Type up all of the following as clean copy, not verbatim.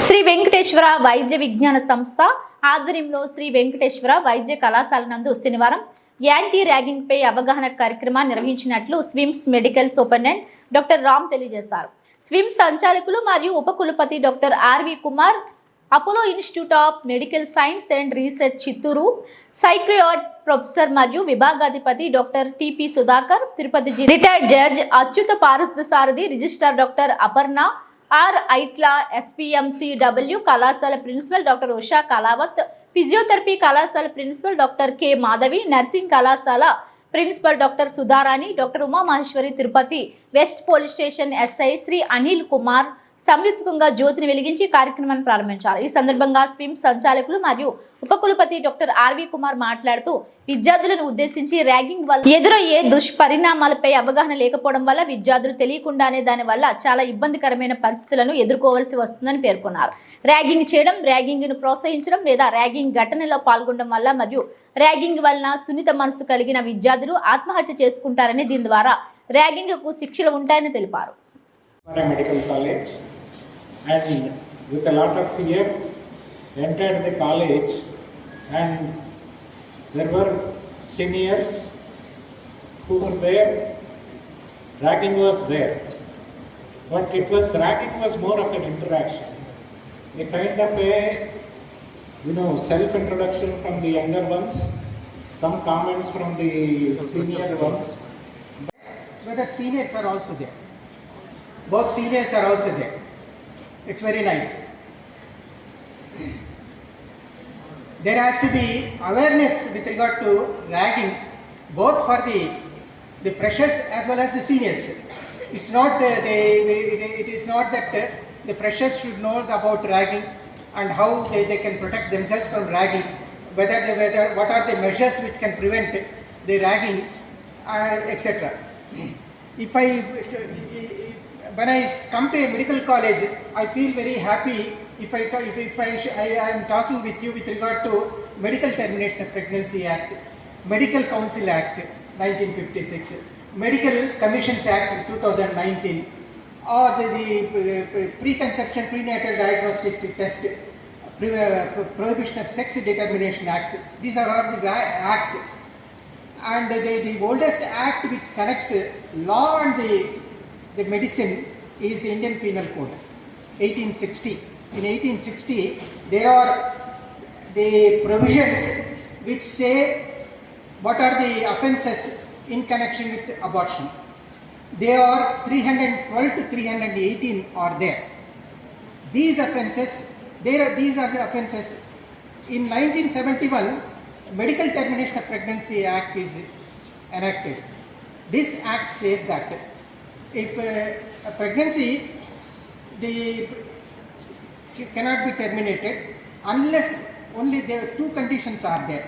శ్రీ వెంకటేశ్వర వైద్య విజ్ఞాన సంస్థ ఆధ్వర్యంలో శ్రీ వెంకటేశ్వర వైద్య కళాశాల నందు శనివారం యాంటీ ర్యాగింగ్ పై అవగాహన కార్యక్రమాన్ని నిర్వహించినట్లు SVIMS medical superintendent doctor Ram తెలియజేశారు. స్విమ్స్ సంచాలకులు మరియు ఉపకులపతి doctor R V Kumar, Apollo institute of medical science and research Chittoor psychiatry professor మరియు విభాగాధిపతి doctor T P Sudhakar, Tirupati retired judge Achyuta Parasarathi, registrar doctor Aparna R Aitla, SPMCW కళాశాల principal doctor Usha Kalavath, physiotherapy కళాశాల principal doctor K Madhavi, nursing కళాశాల principal doctor Sudharani, doctor Umamaheswari, Tirupati west police station SI Shri Anil Kumar సంయుక్తంగా జ్యోతిని వెలిగించి కార్యక్రమాన్ని ప్రారంభించారు. ఈ సందర్భంగా స్విమ్స్ సంచాలకులు మరియు ఉపకులపతి డాక్టర్ ఆర్వి కుమార్ మాట్లాడుతూ, విద్యార్థులను ఉద్దేశించి ర్యాగింగ్ వల్ల ఎదురయ్యే దుష్పరిణామాలపై అవగాహన లేకపోవడం వల్ల విద్యార్థులు తెలియకుండానే దాని వల్ల చాలా ఇబ్బందికరమైన పరిస్థితులను ఎదుర్కోవాల్సి వస్తుందని పేర్కొన్నారు. ర్యాగింగ్ చేయడం, ర్యాగింగ్ ను ప్రోత్సహించడం లేదా ర్యాగింగ్ ఘటనలో పాల్గొనడం వల్ల మరియు ర్యాగింగ్ వలన సున్నిత మనసు కలిగిన విద్యార్థులు ఆత్మహత్య చేసుకుంటారని, దీని ద్వారా ర్యాగింగ్ కు శిక్షలు ఉంటాయని తెలిపారు. Medical college, and with a lot of fear entered the college, and there were seniors who were there. Ragging was there, but ragging was more of an interaction, a kind of a self introduction from the younger ones, some comments from the senior ones. Whether seniors are also there. Both seniors are also there. It's very nice. There has to be awareness with regard to ragging, both for the freshers as well as the seniors. It's not it is not that the freshers should know about ragging and how they can protect themselves from ragging. Whether what are the measures which can prevent the ragging, etc. When I come to a medical college, I feel very happy if I am talking with you with regard to Medical Termination of Pregnancy Act, Medical Council Act 1956, Medical Commissions Act 2019, or the Preconception Prenatal Diagnostic Test, Prohibition of Sex Determination Act. These are all the acts, and the oldest act which connects law and the medicine is the Indian Penal Code, 1860. In 1860, there are the provisions which say what are the offences in connection with abortion. They are 312 to 318 are there. These offences, these are the offences. In 1971, Medical Termination of Pregnancy Act is enacted. This act says that if a pregnancy cannot be terminated unless only there are two conditions are there.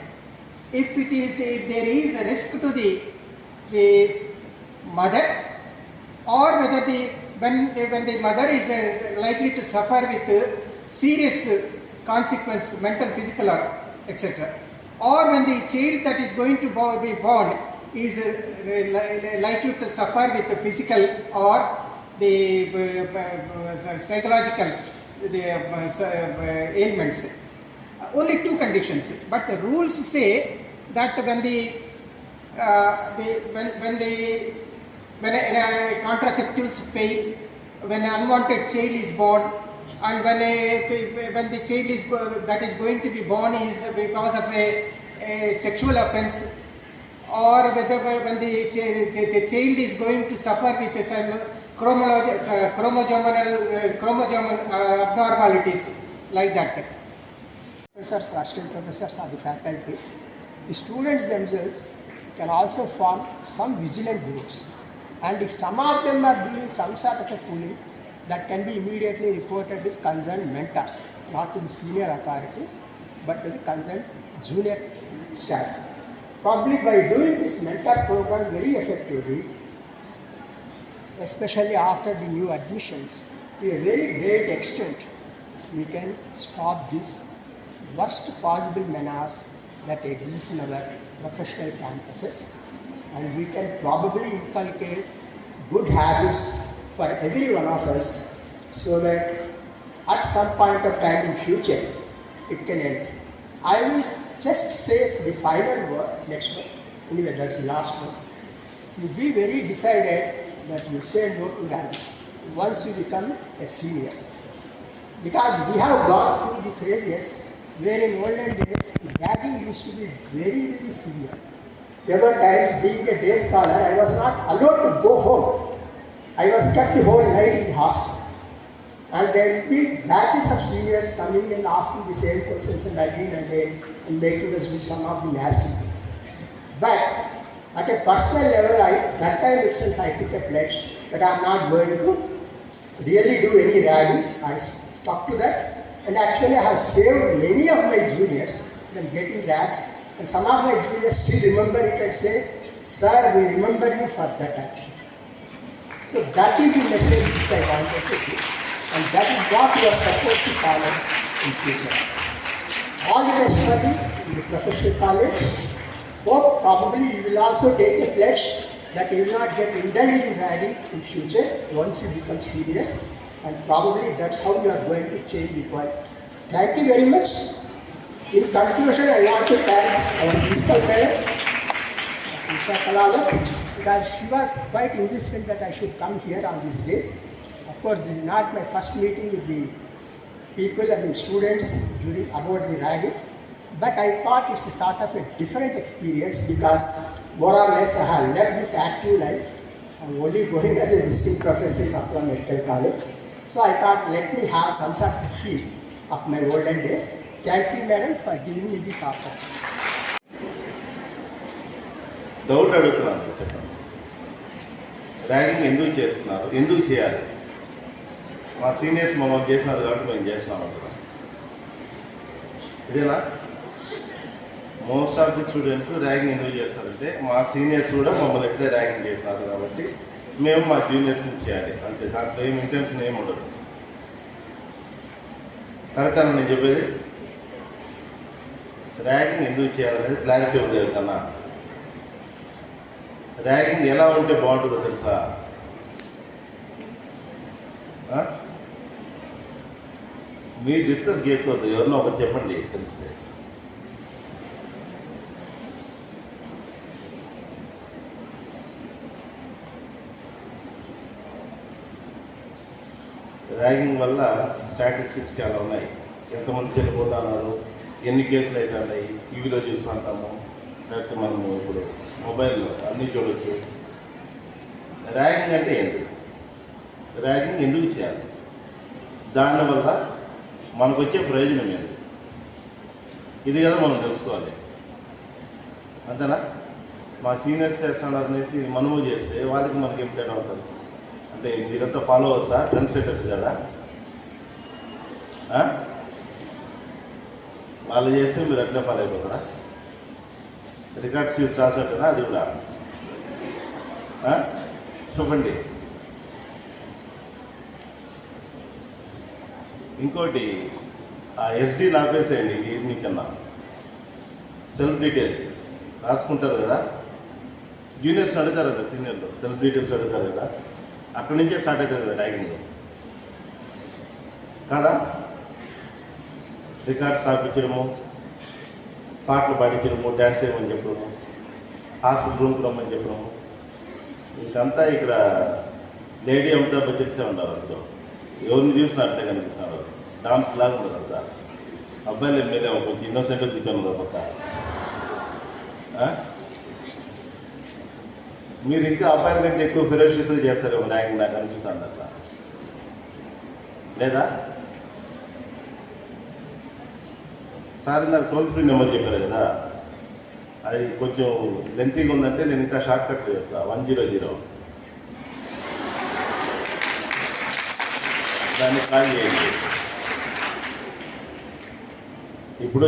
If there is a risk to the mother, or whether when the mother is likely to suffer with serious consequence, mental, physical, or etc. Or when the child that is going to be born is likely to suffer with the physical or the psychological ailments. Only two conditions, but the rules say that when contraceptives fail, when an unwanted child is born, and when the child that is going to be born is because of a sexual offense, or whether when the child is going to suffer with some chromosomal abnormalities like that. Professors, assistant professors or the faculty, the students themselves can also form some vigilant groups, and if some of them are doing some sort of a fooling, that can be immediately reported with concerned mentors, not to the senior authorities but to the concerned junior staff. Public, by doing this mentor program very effectively, especially after the new admissions, to a very great extent, we can stop this worst possible menace that exists in our professional campuses, and we can probably inculcate good habits for every one of us, so that at some point of time in future it can end. I will just say the final word next one. Anyway, that's the last one. You be very decided that you say no to ragging once you become a senior. Because we have gone through the phases where in olden days the ragging used to be very, very severe. There were times, being a day scholar, I was not allowed to go home. I was kept the whole night in the hostel. And there will be batches of seniors coming and asking the same questions and again and making us do some of the nasty things. But at a personal level, that time itself I took a pledge that I am not going to really do any ragging. I stuck to that, and actually I have saved many of my juniors from getting ragged, and some of my juniors still remember it and say, "Sir, we remember you for that action." So that is the message which I wanted to give, and that is what you are supposed to follow in future also. All the best for you in the professional college. Hope probably you will also take a pledge that you will not get indulged in ragging in future once you become serious, and probably that's how you are going to change the world. Thank you very much. In conclusion, I want to thank our principal madam, Usha Kalawat, because she was quite insistent that I should come here on this day. Of course, this is not my first meeting with the people, students about the ragging. But I thought it's a sort of a different experience because more or less I have left this active life. I'm only going as a visiting professor in Appala Medical College. So I thought let me have some sort of feel of my olden days. Thank you, madam, for giving me this opportunity. Doubt అడుగుతున్నాను, చెప్పండి. Ragging ఎందుకు చేస్తున్నారు, ఎందుకు చేయాలి? మా seniors మమ్మల్ని చేసినారు కాబట్టి మేము చేసినాం అంటున్నాం. ఇదేనా? Most of the students ragging ఎందుకు చేస్తారంటే మా సీనియర్స్ కూడా మమ్మల్ని ఎట్లే ర్యాగింగ్ చేసినారు కాబట్టి మేము మా జూనియర్స్ని చేయాలి అంతే. దాంట్లో ఏం ఇంటెన్షన్ ఏమి ఉండదు. కరెక్ట్ అని నేను చెప్పేది? ర్యాగింగ్ ఎందుకు చేయాలనేది క్లారిటీ ఉంది కన్నా. ర్యాగింగ్ ఎలా ఉంటే బాగుంటుందో తెలుసా? మీరు డిస్కస్ చేసుకోవద్దు, ఎవరినో ఒకరు చెప్పండి తెలిస్తే. ర్యాగింగ్ వల్ల స్టాటిస్టిక్స్ చాలా ఉన్నాయి. ఎంతమంది చనిపోతున్నారు, ఎన్ని కేసులు అయితే ఉన్నాయి, టీవీలో చూస్తూ ఉంటాము, లేకపోతే మనము ఇప్పుడు మొబైల్లో అన్నీ చూడవచ్చు. ర్యాగింగ్ అంటే ఏంటి? ర్యాగింగ్ ఎందుకు చేయాలి? దానివల్ల మనకు వచ్చే ప్రయోజనం ఏంటి? ఇది కదా మనం తెలుసుకోవాలి. అంతేనా? మా సీనియర్స్ చేస్తున్నారు అనేసి మనము చేస్తే వాళ్ళకి మనకి ఏం తేడా ఉంటుంది? అంటే మీరంతా ఫాలోవర్సా, ట్రెండ్ సెటర్స్ కదా? వాళ్ళు చేస్తే మీరు అట్లే ఫాలో అయిపోతారా? రికార్డ్స్ తీసి రాసినట్టునా అది కూడా? చెప్పండి. ఇంకోటి, ఆ ఎస్డీని ఆపేసేయండి ఈవినింగ్. సెల్ఫ్ డీటెయిల్స్ రాసుకుంటారు కదా, జూనియర్స్ అడుగుతారు కదా, సీనియర్లు సెల్ఫ్ డీటెయిల్స్ అడుగుతారు కదా, అక్కడి నుంచే స్టార్ట్ అవుతుంది కదా ర్యాగింగ్ కాదా? రికార్డ్స్ రాపించడము, పాటలు పాడించడము, డ్యాన్స్ చేయమని చెప్పడము, హాస్టల్ రూమ్కి రమ్మని చెప్పడము, ఇంకంతా ఇక్కడ లేడీ అమితాబ్ బచ్చన్సే ఉన్నారు అందులో. ఎవరిని చూసినా అట్లే కనిపిస్తున్నారు. డాన్స్ లాగా ఉండదు అంతా. అబ్బాయిలు మీరేమో కొంచెం ఇన్నోసెంట్గా కూర్చొని ఉన్నారు కొత్త. మీరు ఇంకా అబ్బాయిల కంటే ఎక్కువ ఫెరోషియస్గా చేస్తారేమో ర్యాగింగ్, నాకు అనిపిస్తుంది అట్లా. లేదా? సార్ నాకు టోల్ ఫ్రీ నెంబర్ చెప్పారు కదా, అది కొంచెం లెంతీగా ఉందంటే నేను ఇంకా షార్ట్ కట్లో చెప్తా. 100. దాన్ని కాల్ చేయండి. ఇప్పుడు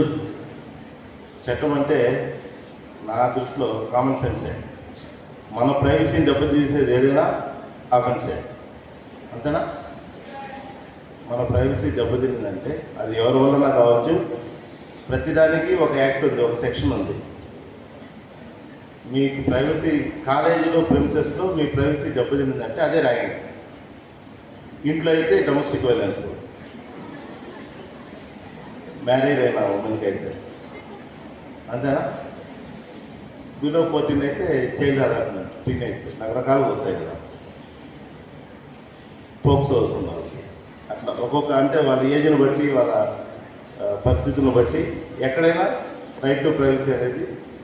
చట్టం అంటే నా దృష్టిలో కామన్ సెన్సే. మన ప్రైవసీని దెబ్బతీసేది ఏదైనా ఆఫెన్సే. అంతేనా? మన ప్రైవసీ దెబ్బతిందంటే అది ఎవరి వలన కావచ్చు. ప్రతిదానికి ఒక యాక్ట్ ఉంది, ఒక సెక్షన్ ఉంది. మీకు ప్రైవసీ కాలేజీలో ప్రిన్సెస్లో మీ ప్రైవసీ దెబ్బతిందంటే అదే ర్యాగింగ్. ఇంట్లో అయితే డొమెస్టిక్ వైలెన్స్. మ్యారీడ్ అయిన ఉమెన్కి అయితే, అంతేనా? బిలో 14 అయితే చైల్డ్ హరాస్మెంట్, టీనేజ్, రకరకాలుగా వస్తాయి కదా, పోక్సో వస్తుంది వాళ్ళకి. అట్లా ఒక్కొక్క అంటే వాళ్ళ ఏజ్ని బట్టి వాళ్ళ పరిస్థితులను బట్టి ఎక్కడైనా రైట్ టు ప్రైవసీ అనేది